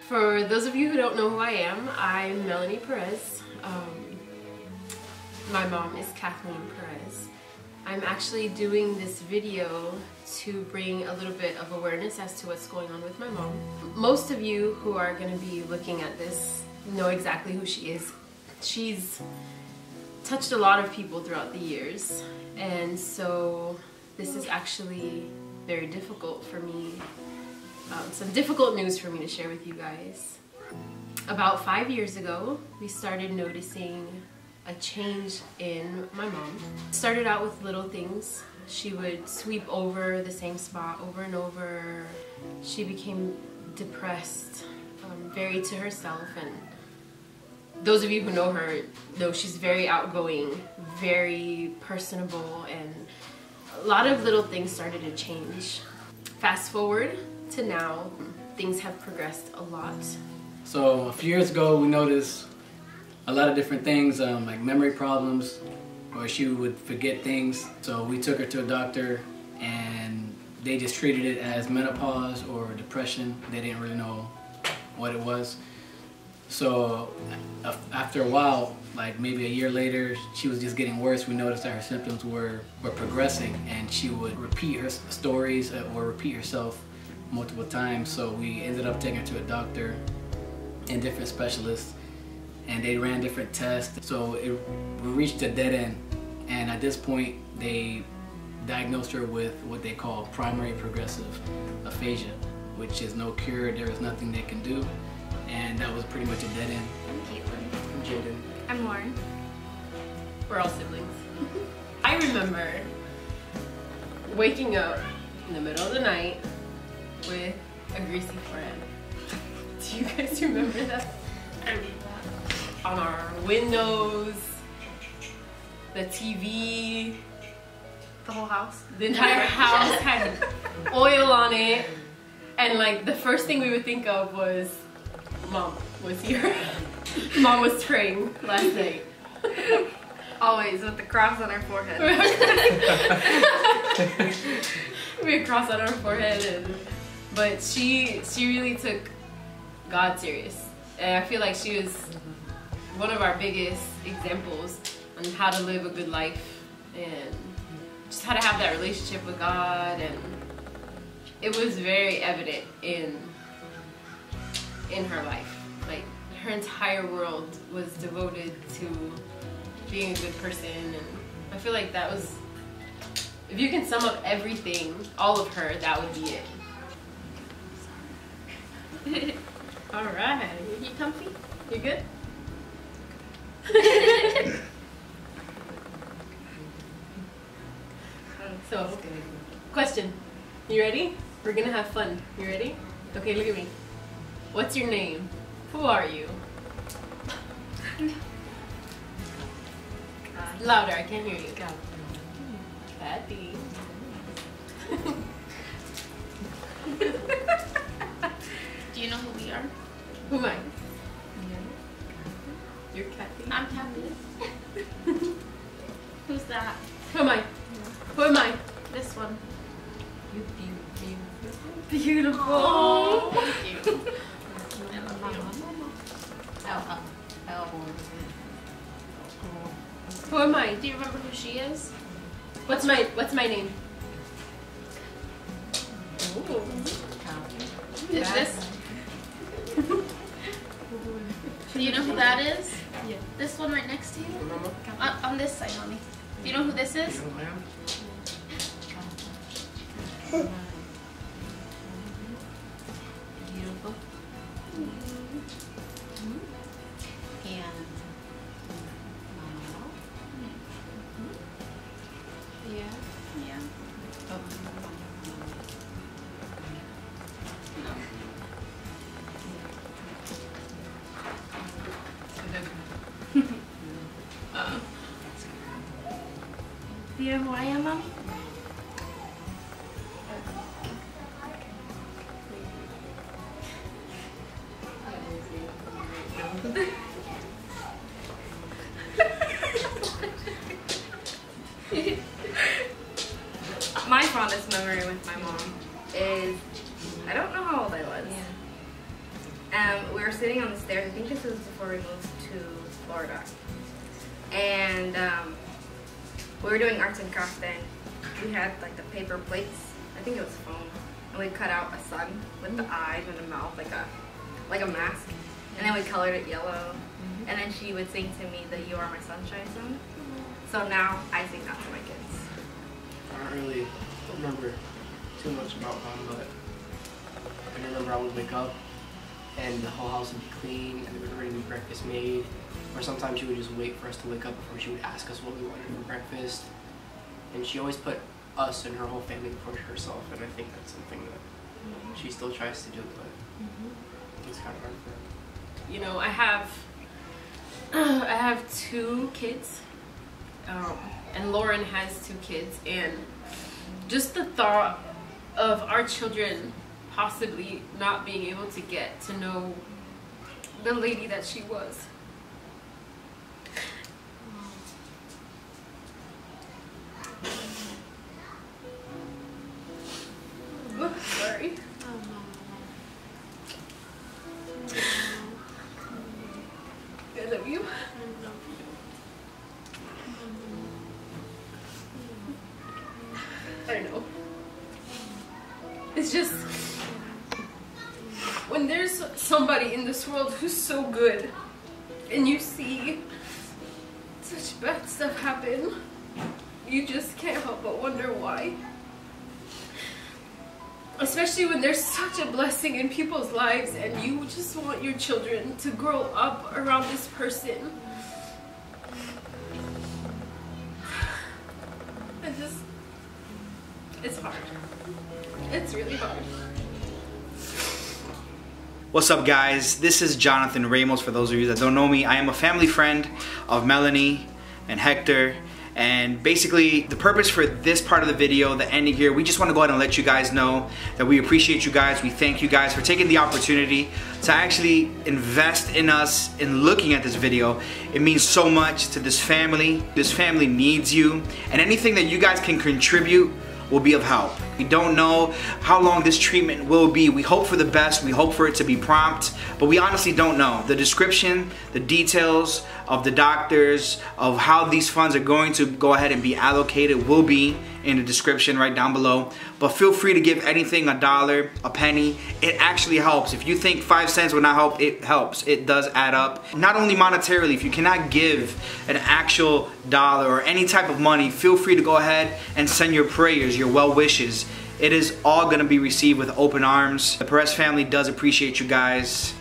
For those of you who don't know who I am, I'm Melanie Perez. My mom is Kathleen Perez. I'm actually doing this video to bring a little bit of awareness as to what's going on with my mom. Most of you who are going to be looking at this know exactly who she is. She's touched a lot of people throughout the years, and so this is actually very difficult for me. Some difficult news for me to share with you guys. About 5 years ago, we started noticing a change in my mom. It started out with little things. She would sweep over the same spot over and over. She became depressed, very to herself, and those of you who know her know she's very outgoing, very personable, and a lot of little things started to change. Fast forward to now, things have progressed a lot. So a few years ago, we noticed a lot of different things, like memory problems, or she would forget things. So we took her to a doctor, and they just treated it as menopause or depression. They didn't really know what it was. So after a while, like maybe a year later, she was just getting worse. We noticed that her symptoms were progressing, and she would repeat her stories or repeat herself multiple times. So we ended up taking her to a doctor and different specialists, and they ran different tests. So we reached a dead end, and at this point they diagnosed her with what they call primary progressive aphasia, which is no cure. There is nothing they can do, and that was pretty much a dead end. I'm Caitlin. I'm Jaden. I'm Lauren. We're all siblings. I remember waking up in the middle of the night with a greasy forehead. Do you guys remember that? I remember that. On our windows, the TV, The whole house. the entire house had oil on it, and like the first thing we would think of was Mom was here. Mom was praying last night. Always with the cross on our forehead. We had a cross on our forehead, but she really took God serious, and I feel like she was one of our biggest examples on how to live a good life and just how to have that relationship with God. And it was very evident in her life. Like, her entire world was devoted to being a good person, and I feel like that was, if you can sum up everything, all of her, that would be it. All right. You comfy? You good? So, question. You ready? We're gonna have fun. You ready? Okay, look at me. What's your name? Who are you? Louder, I can't hear you. Kathy. Do you know who we are? Who am I? You're Kathy. I'm Kathy. Who's that? Who am I? Who am I? This one. You beautiful. Oh, thank you. Who am I? Do you remember who she is? What's my name? Ooh. Is this? Do you know who that is? Yeah. This one right next to you? On this side, mommy. Do you know who this is? Beautiful. Yeah. Yeah. Do you know who I am, mommy? My fondest memory with my mom is, I don't know how old I was. We were sitting on the stairs. I think this was before we moved to Florida. And we were doing arts and crafts then. We had like the paper plates. I think it was foam. And we cut out a sun with the eyes and the mouth like a mask. And then we colored it yellow. And then she would sing to me the You Are My Sunshine song. So now I sing that to my kids. I don't really remember too much about Mom, but I remember I would wake up and the whole house would be clean and there would already be breakfast made. Or sometimes she would just wait for us to wake up before she would ask us what we wanted for breakfast. And she always put us and her whole family before herself, and I think that's something that she still tries to do, but it's kind of hard for her. You know, I have 2 kids, and Lauren has 2 kids, and just the thought of our children possibly not being able to get to know the lady that she was. Oh, sorry. I love you. I know. It's just when there's somebody in this world who's so good and you see such bad stuff happen, you just can't help but wonder why. Especially when there's such a blessing in people's lives and you just want your children to grow up around this person. It's hard. It's really hard. What's up, guys? This is Jonathan Ramos. For those of you that don't know me, I am a family friend of Melanie and Hector. And basically, the purpose for this part of the video, the ending here, we just want to go ahead and let you guys know that we appreciate you guys. We thank you guys for taking the opportunity to actually invest in us in looking at this video. It means so much to this family. This family needs you. And anything that you guys can contribute will be of help. We don't know how long this treatment will be. We hope for the best. We hope for it to be prompt, but we honestly don't know. The description, the details of the doctors, of how these funds are going to go ahead and be allocated will be in the description right down below. But feel free to give anything, $1, a penny. It actually helps. If you think 5 cents will not help, it helps. It does add up. Not only monetarily, if you cannot give an actual dollar or any type of money, feel free to go ahead and send your prayers, your well wishes. It is all gonna be received with open arms. The Perez family does appreciate you guys.